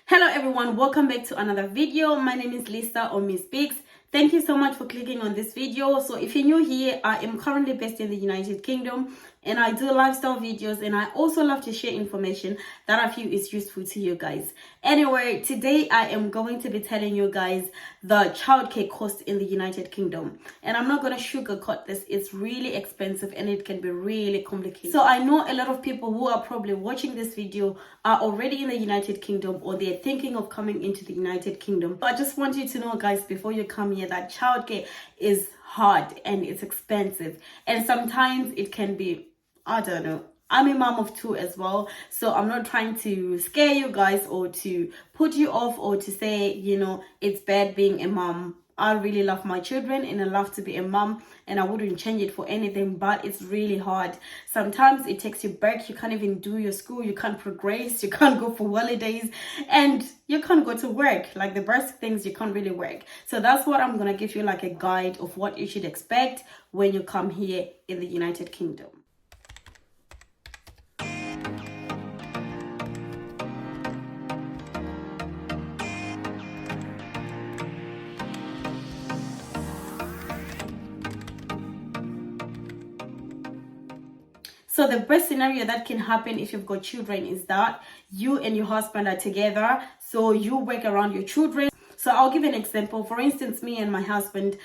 Hello everyone, welcome back to another video. My name is Lisa or Miss Speaks. Thank you so much for clicking on this video. So if you're new here, I am currently based in the United Kingdom and I do lifestyle videos, and I also love to share information that I feel is useful to you guys. Anyway, today I am going to be telling you guys the childcare cost in the United Kingdom, and I'm not going to sugarcoat this. It's really expensive and it can be really complicated. So I know a lot of people who are probably watching this video are already in the United Kingdom, or they're thinking of coming into the United Kingdom. But I just want you to know, guys, before you come here, that childcare is hard and it's expensive, and sometimes it can be, I don't know. I'm a mom of two as well, so I'm not trying to scare you guys or to put you off or to say, it's bad being a mom. I really love my children and I love to be a mom, and I wouldn't change it for anything, but it's really hard. Sometimes it takes you back. You can't even do your school, you can't progress, you can't go for holidays, and you can't go to work. Like the best things, you can't really work. So that's what I'm gonna give you, like a guide of what you should expect when you come here in the United Kingdom. So the best scenario that can happen if you've got children is that you and your husband are together, so you work around your children. So I'll give an example. For instance, me and my husband,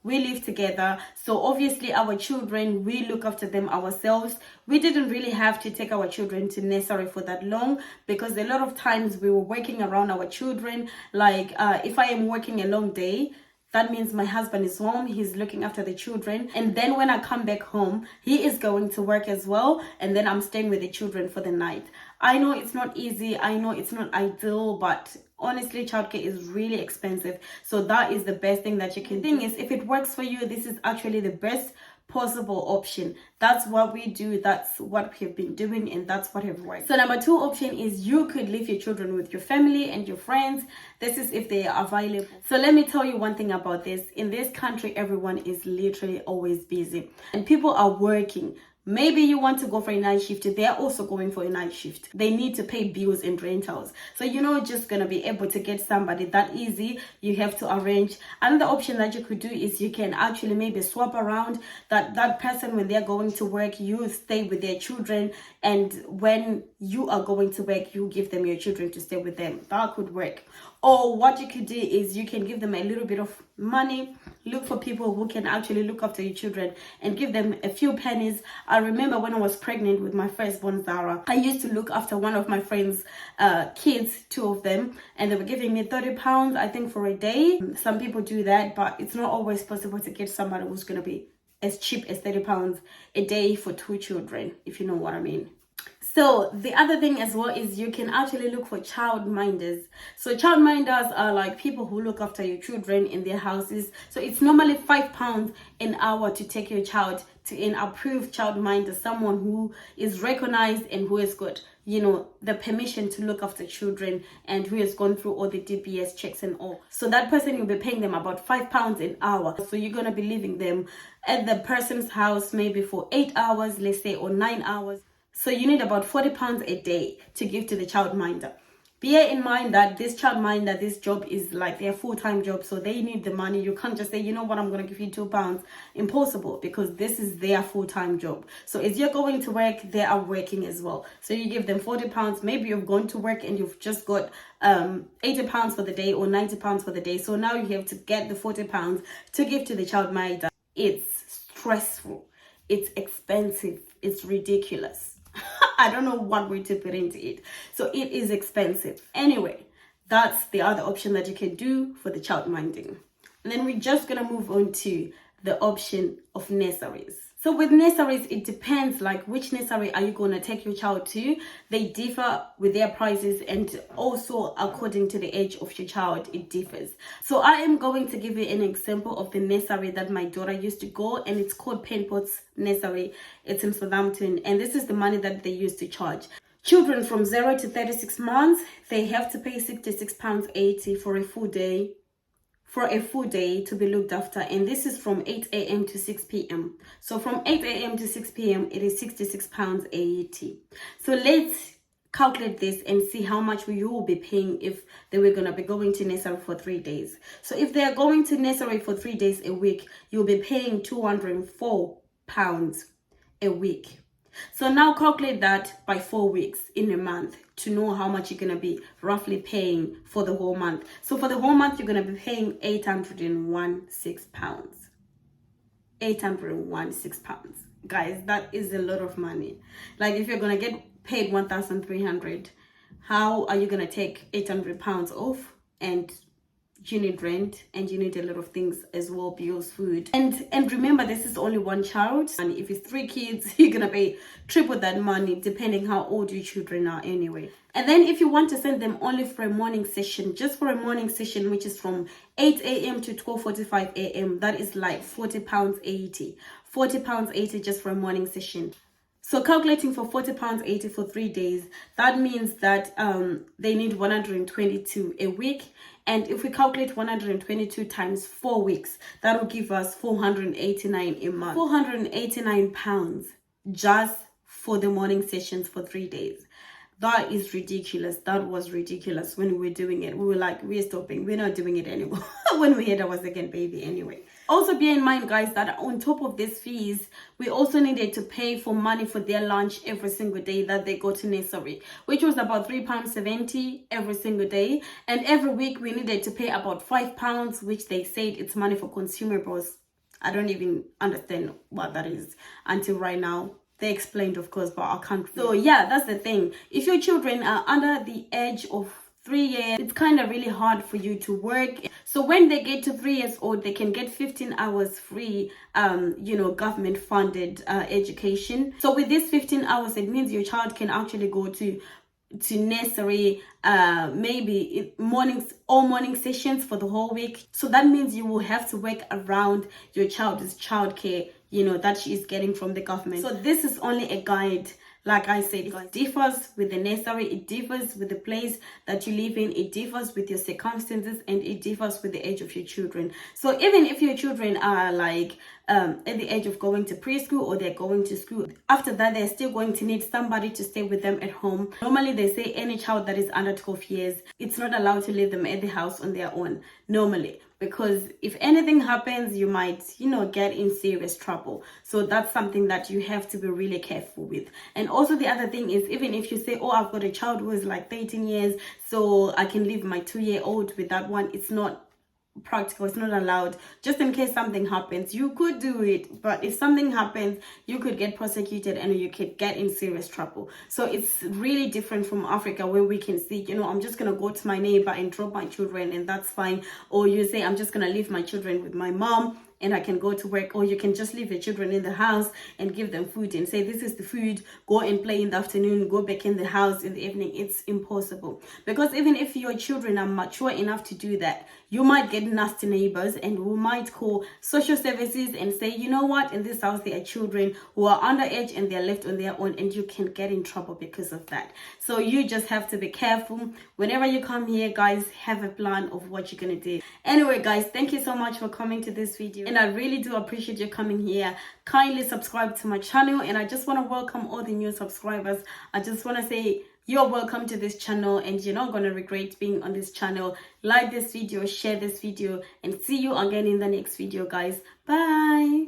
we live together. So obviously our children, we look after them ourselves. We didn't really have to take our children to nursery for that long, because a lot of times we were working around our children. Like if I am working a long day, that means my husband is home, he's looking after the children. And then when I come back home, he is going to work as well. And then I'm staying with the children for the night. I know it's not easy. I know it's not ideal, but honestly, childcare is really expensive. So that is the best thing that you can do. The thing is, if it works for you, this is actually the best possible option. That's what we do, that's what we've been doing, and that's what have worked. So number two option is you could leave your children with your family and your friends. This is if they are available. So let me tell you one thing about this. In this country, everyone is literally always busy and people are working. Maybe you want to go for a night shift, they're also going for a night shift. They need to pay bills and rentals. So you're not just going to be able to get somebody that easy. You have to arrange. Another option that you could do is you can actually maybe swap around that person. When they're going to work, you stay with their children, and when you are going to work, you give them your children to stay with them. That could work. Or what you could do is you can give them a little bit of money. Look for people who can actually look after your children and give them a few pennies. I remember when I was pregnant with my firstborn Zara, I used to look after one of my friends' kids, two of them, and they were giving me £30, I think, for a day. Some people do that, but it's not always possible to get somebody who's going to be as cheap as £30 a day for two children, if you know what I mean. So the other thing as well is you can actually look for childminders. So childminders are like people who look after your children in their houses. So it's normally £5 an hour to take your child to an approved childminder, someone who is recognized and who has got, the permission to look after children and who has gone through all the DBS checks and all. So that person, you'll be paying them about £5 an hour. So you're going to be leaving them at the person's house maybe for 8 hours, let's say, or 9 hours. So you need about £40 a day to give to the childminder. Bear in mind that this childminder, this job is like their full-time job, so they need the money. You can't just say, you know what, I'm going to give you £2. Impossible, because this is their full-time job. So as you're going to work, they are working as well. So you give them £40. Maybe you've gone to work and you've just got £80 for the day or £90 for the day. So now you have to get the £40 to give to the childminder. It's stressful. It's expensive. It's ridiculous. I don't know what way to put into it. So it is expensive. Anyway, that's the other option that you can do for the childminding. And then we're just going to move on to the option of nurseries. So with nurseries, it depends, like which nursery are you going to take your child to. They differ with their prices, and also according to the age of your child, it differs. So I am going to give you an example of the nursery that my daughter used to go, and it's called Penpot's Nursery. It's in Southampton, and this is the money that they used to charge. Children from 0 to 36 months, they have to pay £66.80 for a full day. To be looked after, and this is from 8 a.m. to 6 p.m. So from 8 a.m. to 6 p.m. it is £66.80. So let's calculate this and see how much you will be paying if they were going to be going to nursery for 3 days. So if they are going to nursery for 3 days a week, you'll be paying £204 a week. So now calculate that by 4 weeks in a month to know how much you're going to be roughly paying for the whole month. So for the whole month, you're going to be paying £816. £816. Guys, that is a lot of money. Like, if you're going to get paid 1,300, how are you going to take £800 off? And you need rent, and you need a lot of things as well, bills, food, and remember, this is only one child, and if it's 3 kids, you're gonna pay triple that money depending how old your children are anyway. And then if you want to send them only for a morning session, just for a morning session, which is from 8 a.m. to 12:45 a.m., that is like £40.80. £40.80 just for a morning session. So calculating for £40.80 for 3 days, that means that they need 122 a week. And if we calculate 122 times 4 weeks, that will give us 489 a month. £489 just for the morning sessions for 3 days. That is ridiculous. That was ridiculous when we were doing it. We were like, we're stopping. We're not doing it anymore when we had our second baby anyway. Also bear in mind, guys, that on top of these fees, we also needed to pay for money for their lunch every single day that they go to nursery, which was about £3.70 every single day. And every week we needed to pay about £5, which they said it's money for consumables. I don't even understand what that is until right now. They explained, of course, but I can't. So yeah, that's the thing. If your children are under the age of 3 years, it's kind of really hard for you to work. So when they get to 3 years old, they can get 15 hours free, government funded education. So with this 15 hours, it means your child can actually go to nursery, maybe all morning sessions for the whole week. So that means you will have to work around your child's childcare, that she is getting from the government. So this is only a guide. Like I said, it differs with the nursery, it differs with the place that you live in, it differs with your circumstances, and it differs with the age of your children. So even if your children are like at the age of going to preschool, or they're going to school, after that they're still going to need somebody to stay with them at home. Normally they say any child that is under 12 years, it's not allowed to leave them at the house on their own normally, because if anything happens, you might get in serious trouble. So that's something that you have to be really careful with. And also the other thing is, even if you say, oh, I've got a child who is like 13 years, so I can leave my 2-year-old with that one, it's not practical, it's not allowed. Just in case something happens, you could do it, but if something happens, you could get prosecuted and you could get in serious trouble. So it's really different from Africa, where we can see, I'm just gonna go to my neighbor and drop my children, and that's fine. Or you say, I'm just gonna leave my children with my mom and I can go to work. Or you can just leave your children in the house and give them food and say, this is the food, go and play in the afternoon, go back in the house in the evening. It's impossible, because even if your children are mature enough to do that, you might get nasty neighbors, and we might call social services and say, you know what, in this house there are children who are underage and they're left on their own, and you can get in trouble because of that. So you just have to be careful. Whenever you come here, guys, have a plan of what you're gonna do. Anyway, guys, thank you so much for coming to this video, and I really do appreciate you coming here. Kindly subscribe to my channel, and I just want to welcome all the new subscribers. I just want to say you're welcome to this channel, and you're not going to regret being on this channel. Like this video, share this video, and see you again in the next video, guys. Bye.